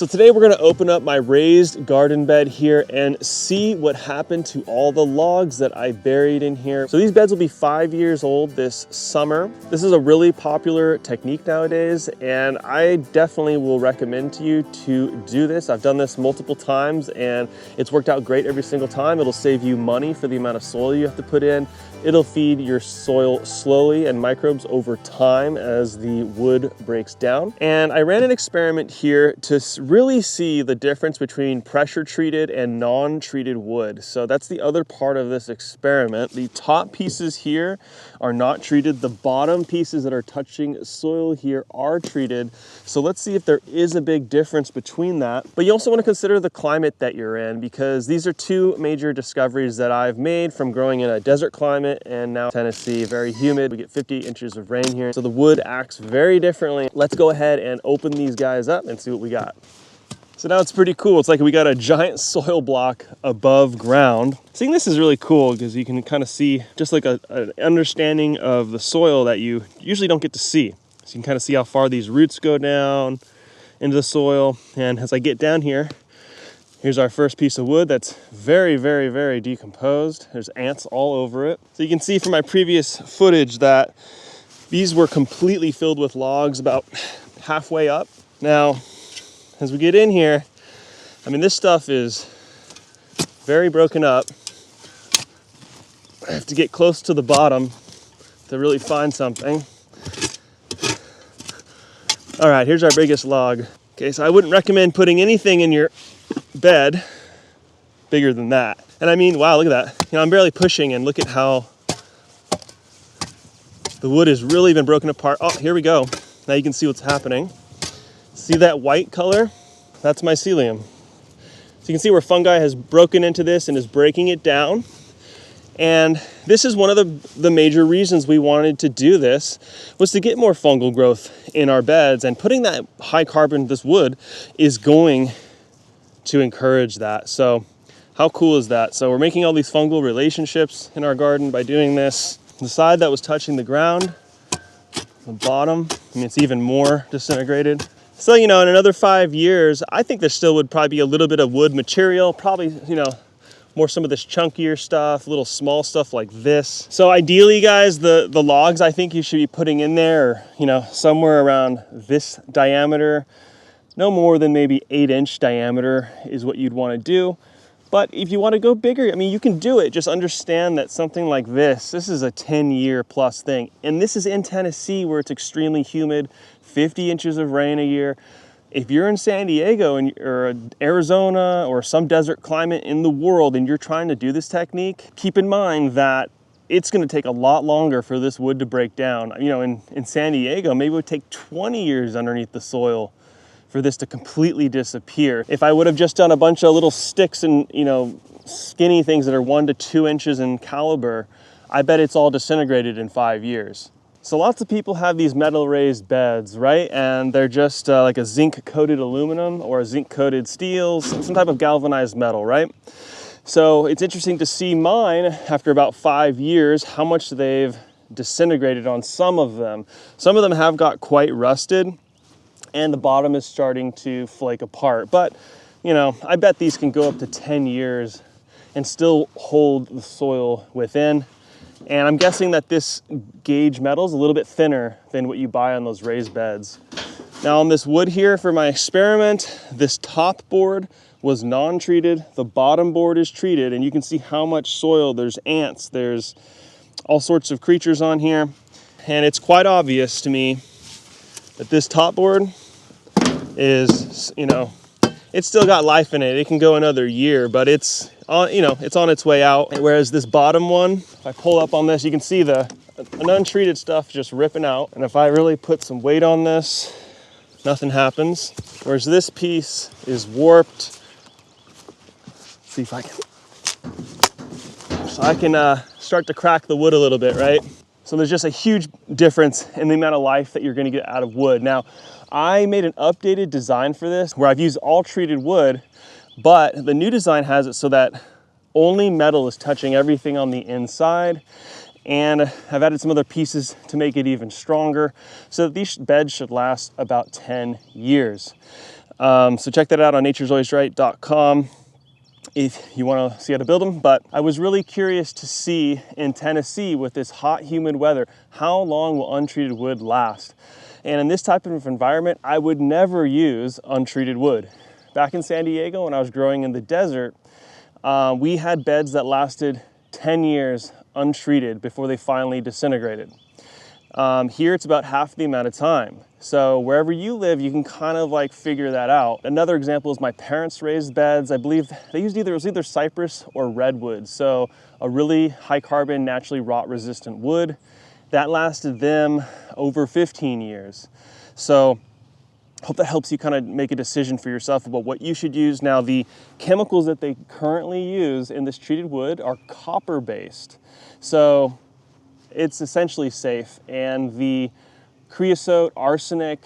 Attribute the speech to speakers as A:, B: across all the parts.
A: So today we're going to open up my raised garden bed here and see what happened to all the logs that I buried in here. So these beds will be 5 years old this summer. This is a really popular technique nowadays, and I definitely will recommend to you to do this. I've done this multiple times and it's worked out great every single time. It'll save you money for the amount of soil you have to put in. It'll feed your soil slowly and microbes over time as the wood breaks down. And I ran an experiment here to really see the difference between pressure treated and non-treated wood. So that's the other part of this experiment. The top pieces here are not treated. The bottom pieces that are touching soil here are treated. So let's see if there is a big difference between that. But you also want to consider the climate that you're in, because these are two major discoveries that I've made from growing in a desert climate and now Tennessee, very humid. We get 50 inches of rain here. So the wood acts very differently. Let's go ahead and open these guys up and see what we got. So now it's pretty cool. It's like we got a giant soil block above ground. Seeing this is really cool because you can kind of see just like an understanding of the soil that you usually don't get to see. So you can kind of see how far these roots go down into the soil. And as I get down here, here's our first piece of wood that's very, very, very decomposed. There's ants all over it. So you can see from my previous footage that these were completely filled with logs about halfway up. Now, as we get in here, I mean, this stuff is very broken up. I have to get close to the bottom to really find something. All right, here's our biggest log. Okay, so I wouldn't recommend putting anything in your bed bigger than that. And I mean, wow, look at that. You know, I'm barely pushing, and look at how the wood has really been broken apart. Oh, here we go. Now you can see what's happening. See that white color? That's mycelium. So you can see where fungi has broken into this and is breaking it down. And this is one of the major reasons we wanted to do this, was to get more fungal growth in our beds. And putting that high carbon, this wood, is going to encourage that. So how cool is that? So we're making all these fungal relationships in our garden by doing this. The side that was touching the ground, the bottom, I mean, it's even more disintegrated. So, you know, in another 5 years, I think there still would probably be a little bit of wood material, probably, you know, more some of this chunkier stuff, little small stuff like this. So ideally, guys, the logs I think you should be putting in there are, you know, somewhere around this diameter. No more than maybe 8-inch diameter is what you'd want to do. But if you want to go bigger, I mean, you can do it. Just understand that something like this is a 10-year plus thing. And this is in Tennessee, where it's extremely humid, 50 inches of rain a year. If you're in San Diego or Arizona or some desert climate in the world and you're trying to do this technique, keep in mind that it's going to take a lot longer for this wood to break down. You know, in San Diego, maybe it would take 20 years underneath the soil for this to completely disappear. If I would have just done a bunch of little sticks and, you know, skinny things that are 1 to 2 inches in caliber, I bet it's all disintegrated in 5 years. So lots of people have these metal raised beds, right? And they're just like a zinc coated aluminum or a zinc coated steel, some type of galvanized metal, right? So it's interesting to see mine after about 5 years, how much they've disintegrated on some of them. Some of them have got quite rusted, and the bottom is starting to flake apart. But, you know, I bet these can go up to 10 years and still hold the soil within. And I'm guessing that this gauge metal is a little bit thinner than what you buy on those raised beds. Now on this wood here for my experiment, this top board was non-treated, the bottom board is treated, and you can see how much soil, there's ants, there's all sorts of creatures on here. And it's quite obvious to me that this top board is, you know, it's still got life in it. It can go another year, but it's on, you know, it's on its way out. Whereas this bottom one, if I pull up on this, you can see the untreated stuff just ripping out. And if I really put some weight on this, nothing happens. Whereas this piece is warped. Let's see if I can. So I can start to crack the wood a little bit, right? So there's just a huge difference in the amount of life that you're gonna get out of wood. Now, I made an updated design for this where I've used all treated wood, but the new design has it so that only metal is touching everything on the inside. And I've added some other pieces to make it even stronger. So these beds should last about 10 years. So check that out on naturesalwaysright.com if you want to see how to build them. But I was really curious to see in Tennessee with this hot, humid weather, how long will untreated wood last? And in this type of environment, I would never use untreated wood. Back in San Diego, when I was growing in the desert, we had beds that lasted 10 years untreated before they finally disintegrated. Here it's about half the amount of time. So wherever you live, you can kind of like figure that out. Another example is my parents' raised beds. I believe they used either cypress or redwood. So a really high carbon, naturally rot resistant wood that lasted them over 15 years. So hope that helps you kind of make a decision for yourself about what you should use. Now, the chemicals that they currently use in this treated wood are copper based. So it's essentially safe, and the creosote, arsenic,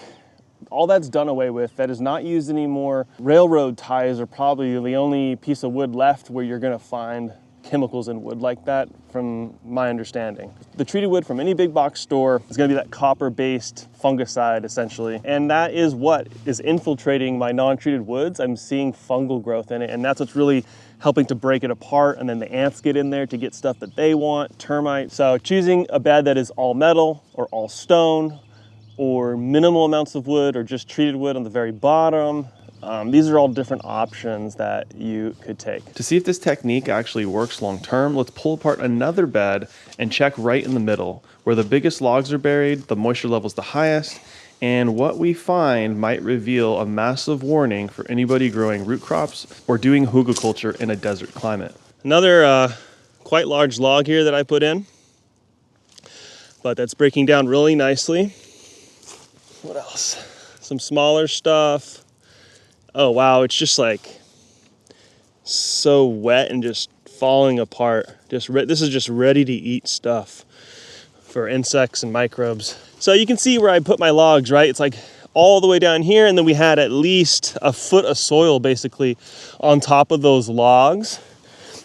A: all that's done away with. That is not used anymore. Railroad ties are probably the only piece of wood left where you're gonna find chemicals in wood like that, from my understanding. The treated wood from any big box store is gonna be that copper-based fungicide, essentially. And that is what is infiltrating my non-treated woods. I'm seeing fungal growth in it, and that's what's really helping to break it apart, and then the ants get in there to get stuff that they want, termites. So choosing a bed that is all metal or all stone, or minimal amounts of wood, or just treated wood on the very bottom. These are all different options that you could take. To see if this technique actually works long term, let's pull apart another bed and check right in the middle, where the biggest logs are buried, the moisture level's the highest, and what we find might reveal a massive warning for anybody growing root crops or doing hugelkultur in a desert climate. Another quite large log here that I put in, but that's breaking down really nicely. What else? Some smaller stuff. Oh wow, it's just like so wet and just falling apart. This is just ready to eat stuff for insects and microbes. So you can see where I put my logs, right? It's like all the way down here, and then we had at least a foot of soil basically on top of those logs.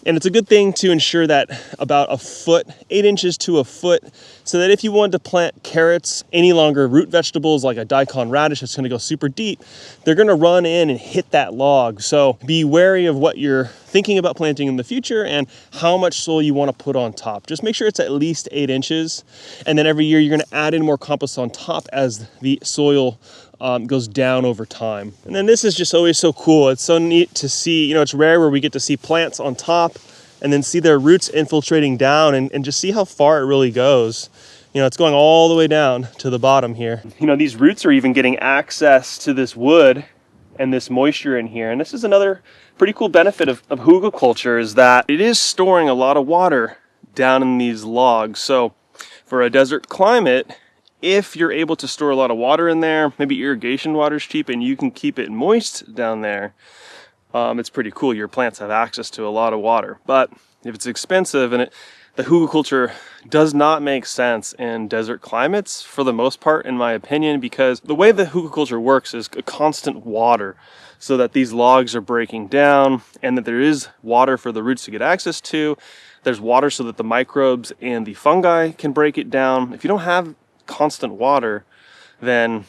A: And it's a good thing to ensure that about a foot, 8 inches to a foot, so that if you wanted to plant carrots, any longer root vegetables like a daikon radish that's gonna go super deep, they're gonna run in and hit that log. So be wary of what you're thinking about planting in the future and how much soil you wanna put on top. Just make sure it's at least 8 inches. And then every year you're gonna add in more compost on top as the soil goes down over time. And then this is just always so cool. It's so neat to see, you know, it's rare where we get to see plants on top and then see their roots infiltrating down and just see how far it really goes. You know, it's going all the way down to the bottom here. You know, these roots are even getting access to this wood and this moisture in here. And this is another pretty cool benefit of hugelkultur, is that it is storing a lot of water down in these logs. So for a desert climate, if you're able to store a lot of water in there, maybe irrigation water is cheap and you can keep it moist down there, it's pretty cool. Your plants have access to a lot of water. But if it's expensive, and the hugelkultur does not make sense in desert climates for the most part, in my opinion, because the way the hugelkultur works is a constant water, so that these logs are breaking down and that there is water for the roots to get access to. There's water so that the microbes and the fungi can break it down. If you don't have constant water, then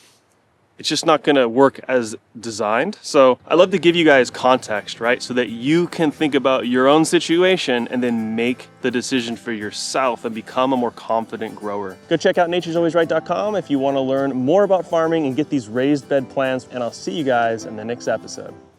A: it's just not going to work as designed. So I love to give you guys context, right? So that you can think about your own situation and then make the decision for yourself and become a more confident grower. Go check out naturesalwaysright.com if you want to learn more about farming and get these raised bed plans, and I'll see you guys in the next episode.